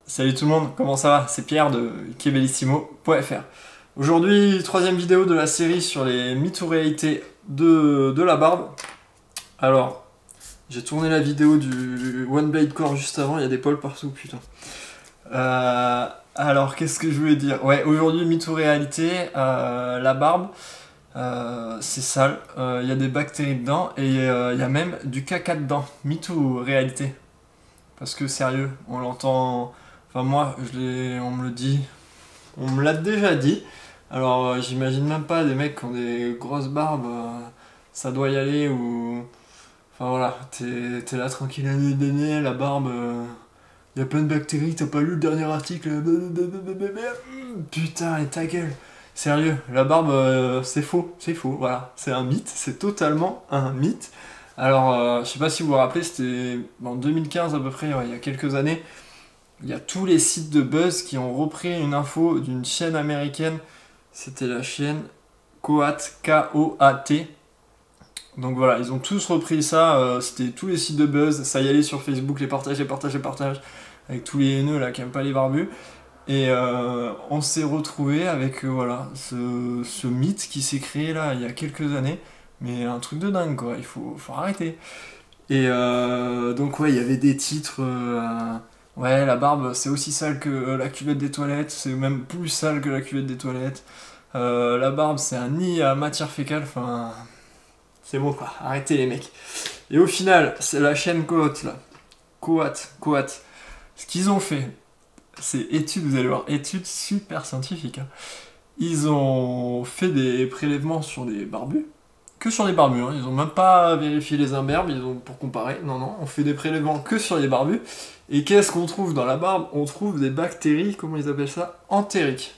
Salut tout le monde, comment ça va? C'est Pierre de Kebellissimo.fr. Aujourd'hui, troisième vidéo de la série sur les mythes ou réalités de la barbe. Alors, j'ai tourné la vidéo du One Blade Core juste avant, il y a des poils partout, putain. Alors, qu'est-ce que je voulais dire? Ouais, aujourd'hui, mythe ou réalité, la barbe, c'est sale, il y a des bactéries dedans et il y a même du caca dedans. Mythe ou réalité? Parce que sérieux, on l'entend. Enfin, moi, on me le dit. On me l'a déjà dit. Alors, j'imagine même pas des mecs qui ont des grosses barbes. Ça doit y aller ou. Enfin voilà, t'es là tranquille, la barbe. Y a plein de bactéries, t'as pas lu le dernier article. Putain, et ta gueule. Sérieux, la barbe, c'est faux, voilà. C'est un mythe, c'est totalement un mythe. Alors, je sais pas si vous vous rappelez, c'était en 2015 à peu près, ouais, il y a quelques années. Il y a tous les sites de buzz qui ont repris une info d'une chaîne américaine. C'était la chaîne Coat, K-O-A-T. Donc voilà, ils ont tous repris ça. C'était tous les sites de buzz. Ça y allait sur Facebook, les partages, les partages, les partages. Avec tous les haineux là qui aiment pas les barbus. Et on s'est retrouvé avec voilà, ce mythe qui s'est créé là il y a quelques années. Mais un truc de dingue quoi, faut arrêter. Et donc ouais, il y avait des titres. Ouais, la barbe, c'est aussi sale que la cuvette des toilettes, c'est même plus sale que la cuvette des toilettes. La barbe, c'est un nid à matière fécale, enfin... C'est bon quoi, arrêtez les mecs. Et au final, c'est la chaîne Coat, là. Coat. Ce qu'ils ont fait, c'est études, vous allez voir, études super scientifiques, hein. Ils ont fait des prélèvements sur des barbus, que sur les barbus, hein. Ils ont même pas vérifié les imberbes, pour comparer, non, on fait des prélèvements que sur les barbus. Et qu'est-ce qu'on trouve dans la barbe? On trouve des bactéries, comment ils appellent ça? Entériques.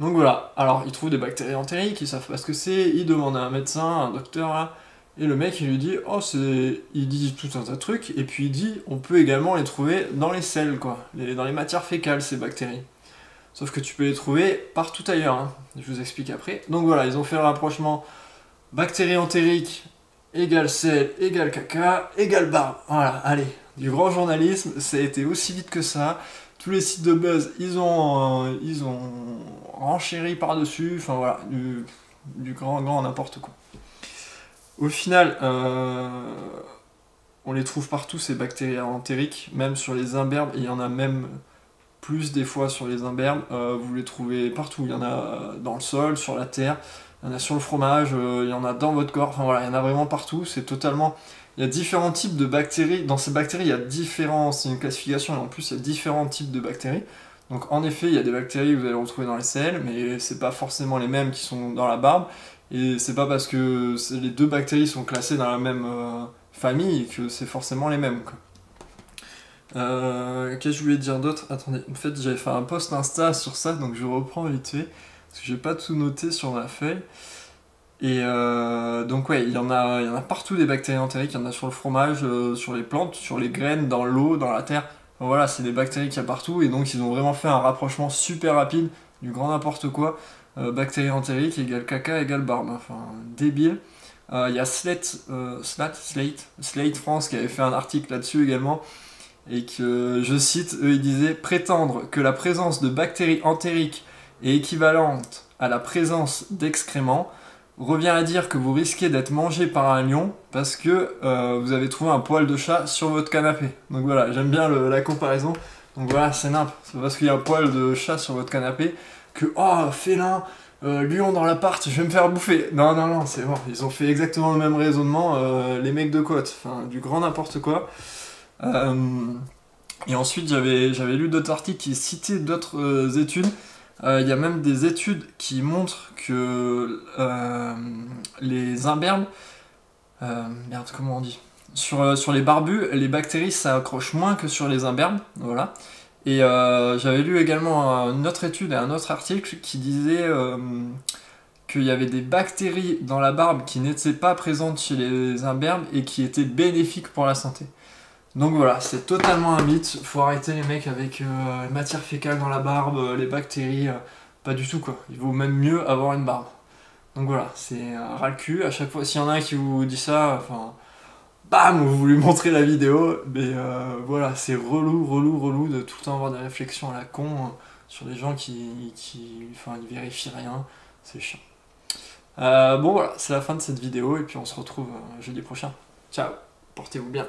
Donc voilà, alors ils trouvent des bactéries entériques, ils savent pas ce que c'est, ils demandent à un médecin, à un docteur là, et le mec il lui dit, oh c'est... Il dit tout un tas de trucs, et puis il dit, on peut également les trouver dans les selles quoi, dans les matières fécales ces bactéries. Sauf que tu peux les trouver partout ailleurs, hein. Je vous explique après. Donc voilà, ils ont fait le rapprochement bactéries entériques égale sel, égale caca, égale barbe. Voilà, allez, du grand journalisme, ça a été aussi vite que ça. Tous les sites de buzz, ils ont renchéri par-dessus, enfin voilà, du grand n'importe quoi. Au final, on les trouve partout ces bactéries entériques, même sur les imberbes, et il y en a même plus des fois sur les imberbes, vous les trouvez partout, il y en a dans le sol, sur la terre, il y en a sur le fromage, il y en a dans votre corps, enfin voilà, il y en a vraiment partout, c'est totalement... Il y a différents types de bactéries, dans ces bactéries il y a différents, c'est une classification, et en plus il y a différents types de bactéries. Donc en effet il y a des bactéries que vous allez retrouver dans les selles, mais c'est pas forcément les mêmes qui sont dans la barbe, et c'est pas parce que les deux bactéries sont classées dans la même famille que c'est forcément les mêmes, quoi. Qu'est-ce que je voulais dire d'autre? Attendez, en fait j'avais fait un post Insta sur ça, donc je reprends vite fait, parce que j'ai pas tout noté sur ma feuille. Et donc ouais, il y en a partout des bactéries entériques, il y en a sur le fromage, sur les plantes, sur les graines, dans l'eau, dans la terre. Enfin, voilà, c'est des bactéries qu'il y a partout, et donc ils ont vraiment fait un rapprochement super rapide du grand n'importe quoi. Bactéries entériques égale caca égale barbe, enfin débile. Il y a Slate France qui avait fait un article là-dessus également, et que, je cite, eux ils disaient prétendre que la présence de bactéries entériques est équivalente à la présence d'excréments revient à dire que vous risquez d'être mangé par un lion parce que vous avez trouvé un poil de chat sur votre canapé. Donc voilà, j'aime bien la comparaison. Donc voilà, c'est nimp, c'est parce qu'il y a un poil de chat sur votre canapé que, oh, félin, lion dans l'appart, je vais me faire bouffer. Non, c'est bon, ils ont fait exactement le même raisonnement, les mecs de côte, enfin, du grand n'importe quoi. Et ensuite, j'avais lu d'autres articles qui citaient d'autres études. Il y a même des études qui montrent que les imberbes, merde, comment on dit? Sur les barbus, les bactéries s'accrochent moins que sur les imberbes, voilà. Et j'avais lu également une autre étude et un autre article qui disait qu'il y avait des bactéries dans la barbe qui n'étaient pas présentes chez les imberbes et qui étaient bénéfiques pour la santé. Donc voilà, c'est totalement un mythe, faut arrêter les mecs avec les matières fécales dans la barbe, les bactéries, pas du tout quoi, il vaut même mieux avoir une barbe. Donc voilà, c'est ras le cul, à chaque fois, s'il y en a un qui vous dit ça, enfin, bam, vous lui montrez la vidéo, mais voilà, c'est relou de tout le temps avoir des réflexions à la con sur les gens enfin, ils vérifient rien, c'est chiant. Bon voilà, c'est la fin de cette vidéo, et puis on se retrouve jeudi prochain. Ciao, portez-vous bien.